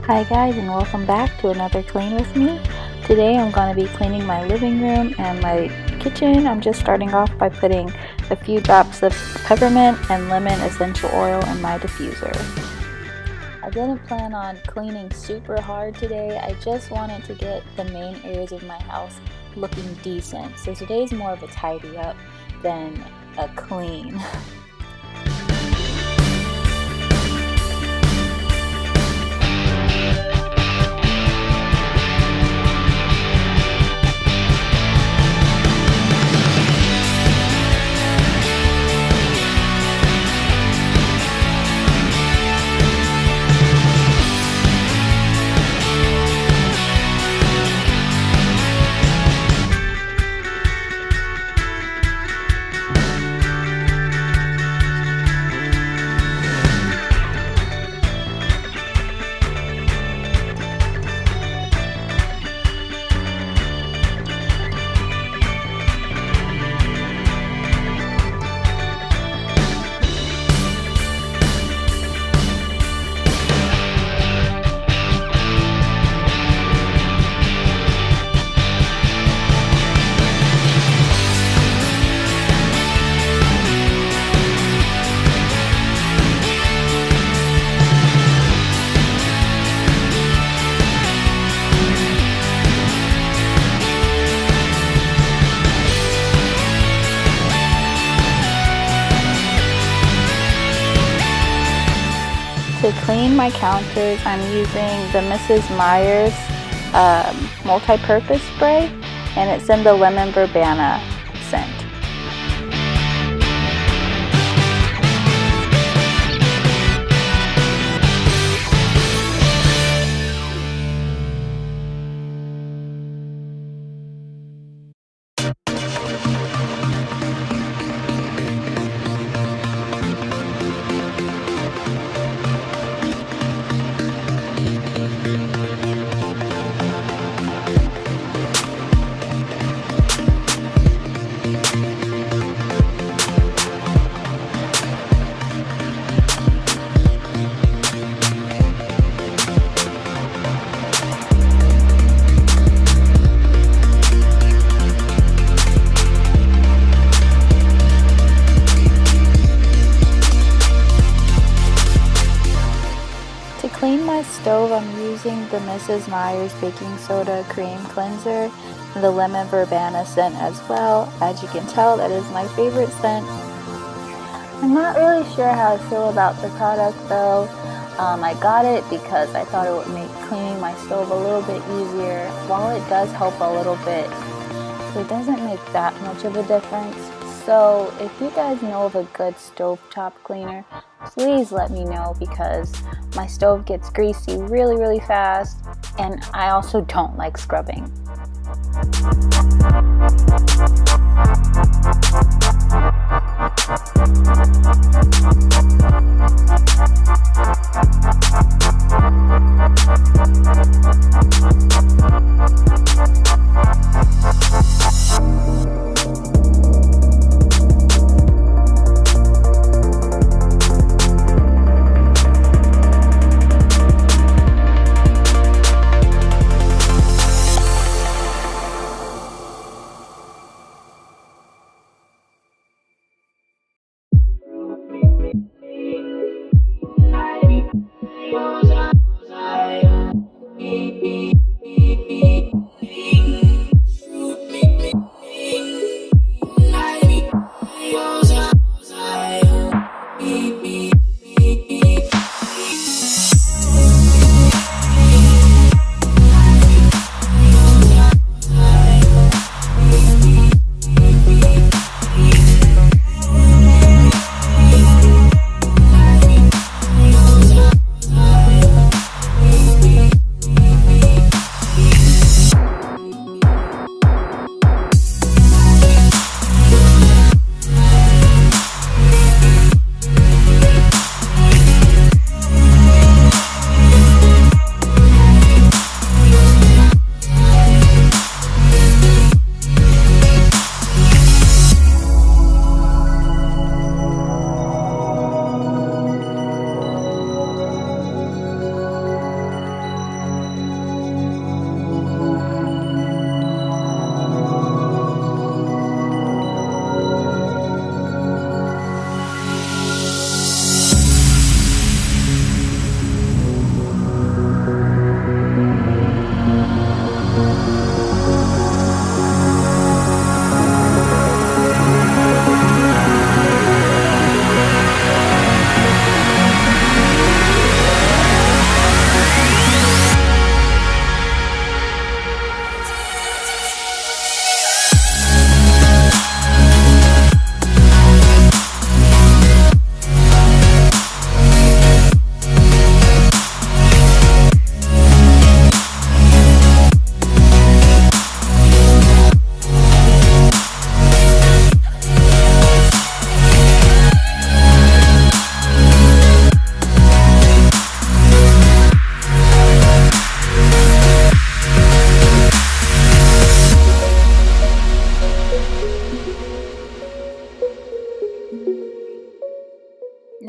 Hi guys, and welcome back to another clean with me. Today I'm going to be cleaning my living room and my kitchen. I'm just starting off by putting a few drops of peppermint and lemon essential oil in my diffuser. I didn't plan on cleaning super hard today. I just wanted to get the main areas of my house looking decent. So today's more of a tidy up than a clean. To clean my counters, I'm using the Mrs. Meyer's multi-purpose spray, and it's in the lemon verbena scent. To clean my stove, I'm using the Mrs. Meyer's baking soda cream cleanser and the lemon verbena scent as well. As you can tell, that is my favorite scent. I'm not really sure how I feel about the product though. I got it because I thought it would make cleaning my stove a little bit easier. While it does help a little bit, it doesn't make that much of a difference. So if you guys know of a good stovetop cleaner, please let me know, because my stove gets greasy really fast, and I also don't like scrubbing.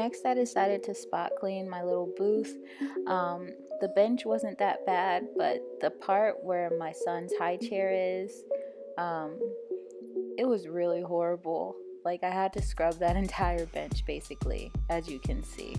Next, I decided to spot clean my little booth. The bench wasn't that bad, but the part where my son's high chair is, it was really horrible. Like, I had to scrub that entire bench basically, as you can see.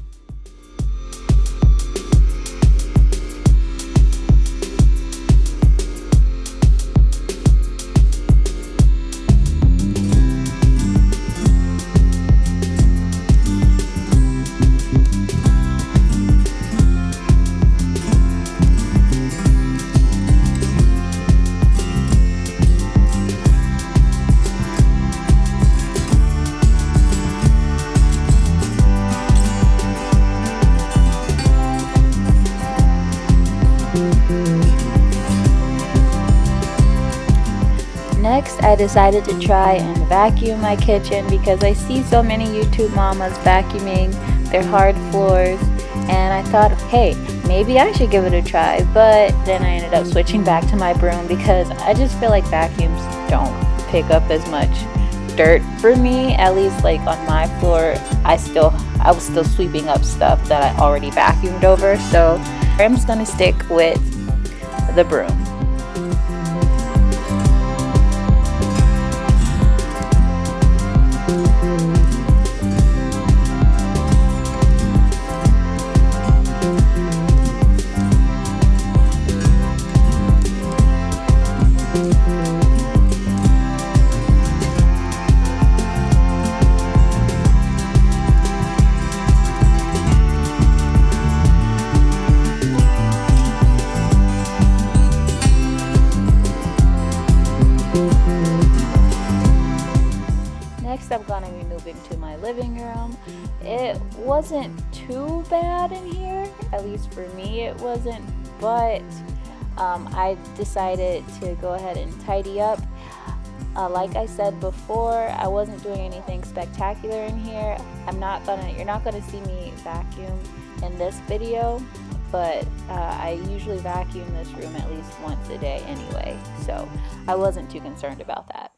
Next, I decided to try and vacuum my kitchen because I see so many YouTube mamas vacuuming their hard floors, and I thought, hey, maybe I should give it a try. But then I ended up switching back to my broom because I just feel like vacuums don't pick up as much dirt for me. At least like on my floor, I was still sweeping up stuff that I already vacuumed over. So I'm just gonna stick with the broom. Next, I'm gonna be moving to my living room. It wasn't too bad in here, at least for me it wasn't, but I decided to go ahead and tidy up. Like I said before, I wasn't doing anything spectacular in here. You're not gonna see me vacuum in this video, but I usually vacuum this room at least once a day anyway, so I wasn't too concerned about that.